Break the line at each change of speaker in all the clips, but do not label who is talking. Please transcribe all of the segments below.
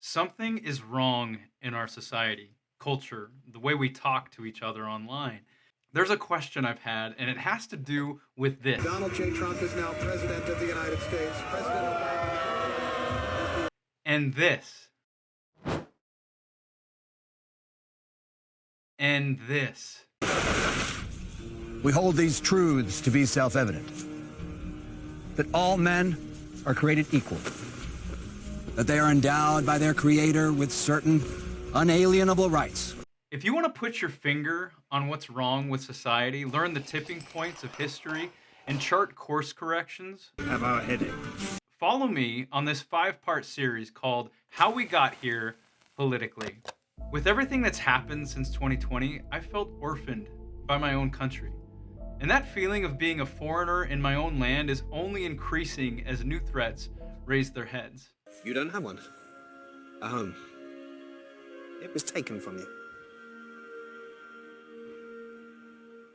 Something is wrong in our society, culture, the way we talk to each other online. There's a question I've had, and it has to do with this.
Donald J. Trump is now president of the United States. President Obama.
And this. And this.
We hold these truths to be self-evident. That all men are created equal. That they are endowed by their Creator with certain unalienable rights.
If you want to put your finger on what's wrong with society, learn the tipping points of history, and chart course corrections,
Have a headache.
follow me on this 5-part series called How We Got Here Politically. With everything that's happened since 2020, I felt orphaned by my own country. And that feeling of being a foreigner in my own land is only increasing as new threats raise their heads.
You don't have one. A home. It was taken from you.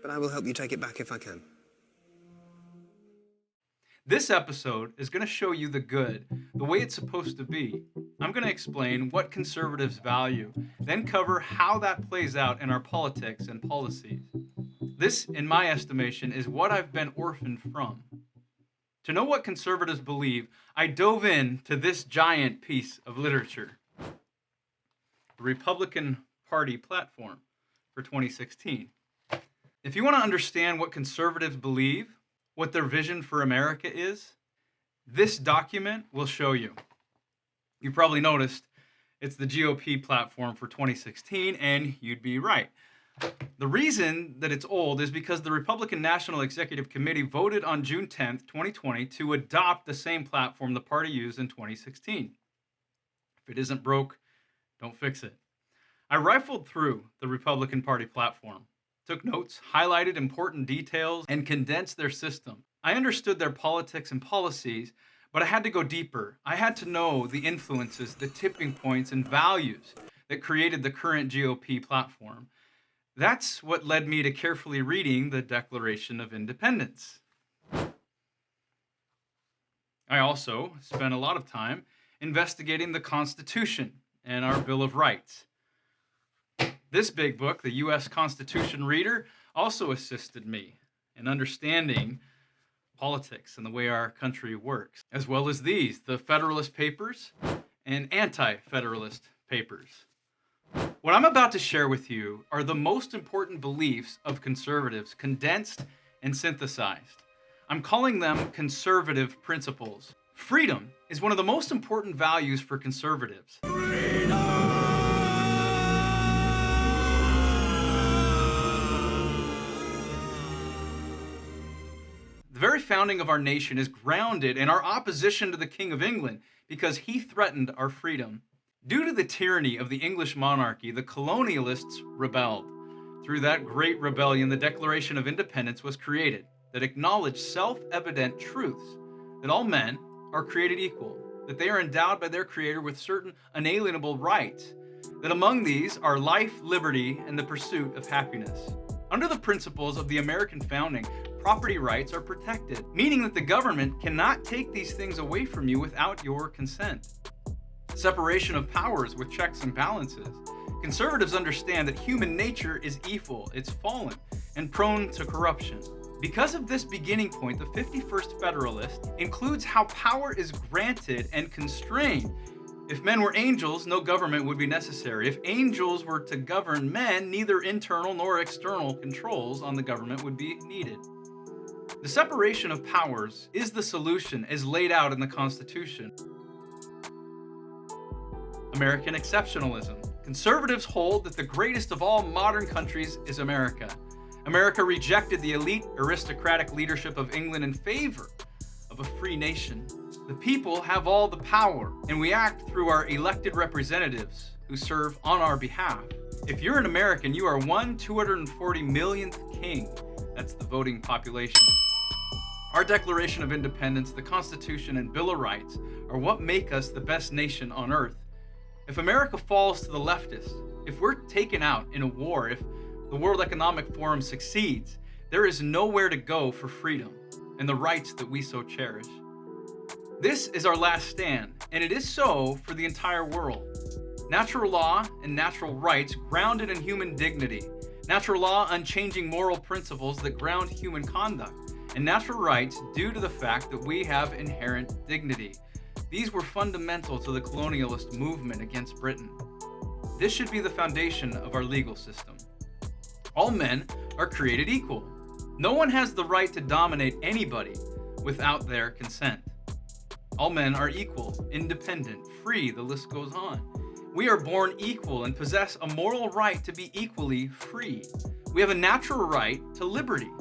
But I will help you take it back if I can.
This episode is going to show you the good, the way it's supposed to be. I'm going to explain what conservatives value, then cover how that plays out in our politics and policies. This, in my estimation, is what I've been orphaned from. To know what conservatives believe, I dove into this giant piece of literature, the Republican Party platform for 2016. If you want to understand what conservatives believe, what their vision for America is, this document will show you. You probably noticed it's the GOP platform for 2016, and you'd be right. The reason that it's old is because the Republican National Executive Committee voted on June 10th, 2020 to adopt the same platform the party used in 2016. If it isn't broke, don't fix it. I rifled through the Republican Party platform, took notes, highlighted important details, and condensed their system. I understood their politics and policies, but I had to go deeper. I had to know the influences, the tipping points, and values that created the current GOP platform. That's what led me to carefully reading the Declaration of Independence. I also spent a lot of time investigating the Constitution and our Bill of Rights. This big book, the U.S. Constitution Reader, also assisted me in understanding politics and the way our country works, as well as these, the Federalist Papers and Anti-Federalist Papers. What I'm about to share with you are the most important beliefs of conservatives, condensed and synthesized. I'm calling them conservative principles. Freedom is one of the most important values for conservatives. The very founding of our nation is grounded in our opposition to the King of England because he threatened our freedom. Due to the tyranny of the English monarchy, the colonialists rebelled. Through that great rebellion, the Declaration of Independence was created that acknowledged self-evident truths that all men are created equal, that they are endowed by their Creator with certain unalienable rights, that among these are life, liberty, and the pursuit of happiness. Under the principles of the American founding, property rights are protected, meaning that the government cannot take these things away from you without your consent. Separation of powers with checks and balances. Conservatives understand that human nature is evil, it's fallen, and prone to corruption. Because of this beginning point, the 51st Federalist includes how power is granted and constrained. If men were angels, no government would be necessary. If angels were to govern men, neither internal nor external controls on the government would be needed. The separation of powers is the solution as laid out in the Constitution. American exceptionalism. Conservatives hold that the greatest of all modern countries is America. America rejected the elite aristocratic leadership of England in favor of a free nation. The people have all the power, and we act through our elected representatives who serve on our behalf. If you're an American, you are 1/240 millionth king. That's the voting population. Our Declaration of Independence, the Constitution, and Bill of Rights are what make us the best nation on earth. If America falls to the leftists, if we're taken out in a war, if the World Economic Forum succeeds, there is nowhere to go for freedom and the rights that we so cherish. This is our last stand, and it is so for the entire world. Natural law and natural rights grounded in human dignity. Natural law, unchanging moral principles that ground human conduct. And natural rights due to the fact that we have inherent dignity. These were fundamental to the colonialist movement against Britain. This should be the foundation of our legal system. All men are created equal. No one has the right to dominate anybody without their consent. All men are equal, independent, free, the list goes on. We are born equal and possess a moral right to be equally free. We have a natural right to liberty.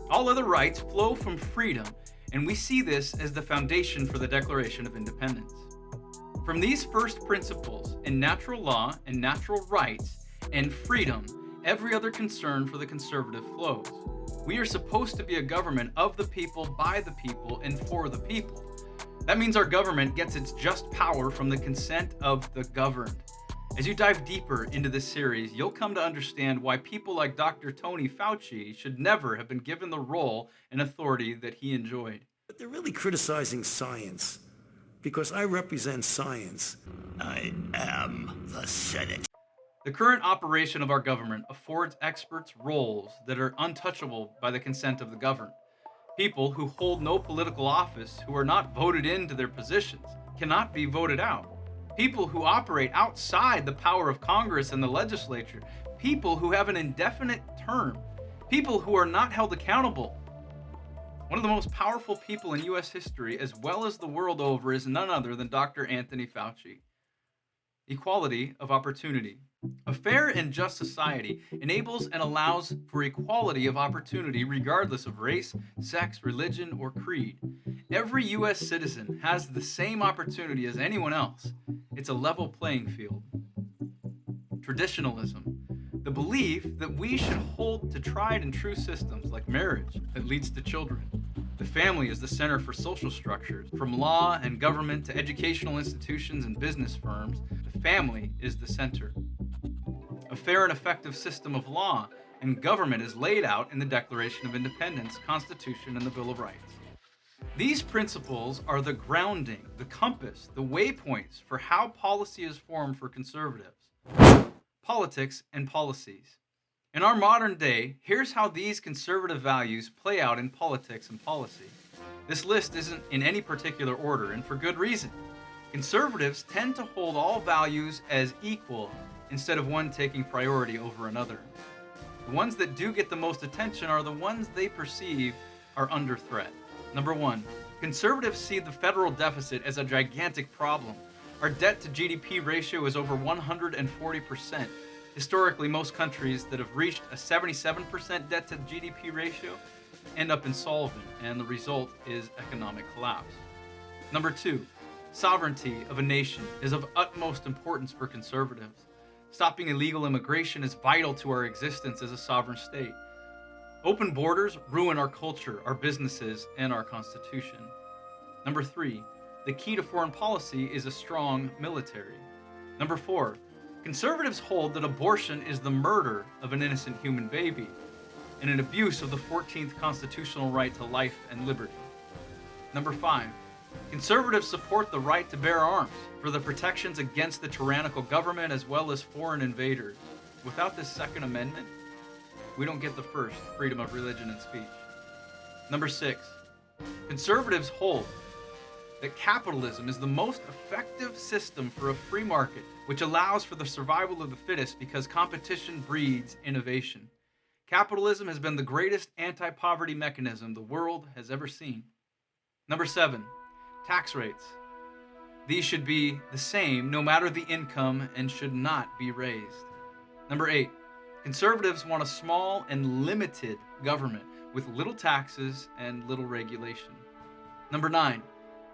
All other rights flow from freedom, and we see this as the foundation for the Declaration of Independence. From these first principles in natural law and natural rights and freedom, every other concern for the conservative flows. We are supposed to be a government of the people, by the people, and for the people. That means our government gets its just power from the consent of the governed. As you dive deeper into this series, you'll come to understand why people like Dr. Tony Fauci should never have been given the role and authority that he enjoyed.
But they're really criticizing science, because I represent science. I am the Senate.
The current operation of our government affords experts roles that are untouchable by the consent of the governed. People who hold no political office, who are not voted into their positions, cannot be voted out. People who operate outside the power of Congress and the legislature. People who have an indefinite term. People who are not held accountable. One of the most powerful people in U.S. history, as well as the world over, is none other than Dr. Anthony Fauci. Equality of opportunity. A fair and just society enables and allows for equality of opportunity regardless of race, sex, religion, or creed. Every U.S. citizen has the same opportunity as anyone else. It's a level playing field. Traditionalism. The belief that we should hold to tried and true systems like marriage that leads to children. The family is the center for social structures. From law and government to educational institutions and business firms, the family is the center. A fair and effective system of law and government is laid out in the Declaration of Independence, Constitution, and the Bill of Rights. These principles are the grounding, the compass, the waypoints for how policy is formed for conservatives. Politics and policies. In our modern day, here's how these conservative values play out in politics and policy. This list isn't in any particular order, and for good reason. Conservatives tend to hold all values as equal instead of one taking priority over another. The ones that do get the most attention are the ones they perceive are under threat. Number one, conservatives see the federal deficit as a gigantic problem. Our debt to GDP ratio is over 140%. Historically, most countries that have reached a 77% debt to GDP ratio end up insolvent, and the result is economic collapse. Number two, sovereignty of a nation is of utmost importance for conservatives. Stopping illegal immigration is vital to our existence as a sovereign state. Open borders ruin our culture, our businesses, and our Constitution. Number three, the key to foreign policy is a strong military. Number four, conservatives hold that abortion is the murder of an innocent human baby and an abuse of the 14th constitutional right to life and liberty. Number five, conservatives support the right to bear arms for the protections against the tyrannical government as well as foreign invaders. Without this Second Amendment, we don't get the first, freedom of religion and speech. Number six, conservatives hold that capitalism is the most effective system for a free market, which allows for the survival of the fittest because competition breeds innovation. Capitalism has been the greatest anti-poverty mechanism the world has ever seen. Number seven, tax rates. These should be the same no matter the income and should not be raised. Number eight, conservatives want a small and limited government with little taxes and little regulation. Number nine,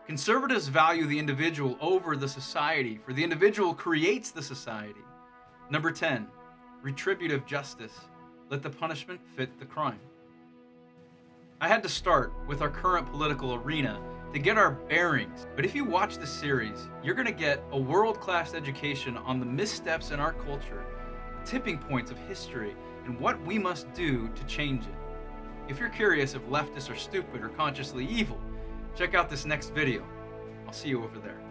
conservatives value the individual over the society, for the individual creates the society. Number 10, retributive justice. Let the punishment fit the crime. I had to start with our current political arena to get our bearings, but if you watch this series, you're going to get a world-class education on the missteps in our culture, the tipping points of history, and what we must do to change it. If you're curious if leftists are stupid or consciously evil, check out this next video. I'll see you over there.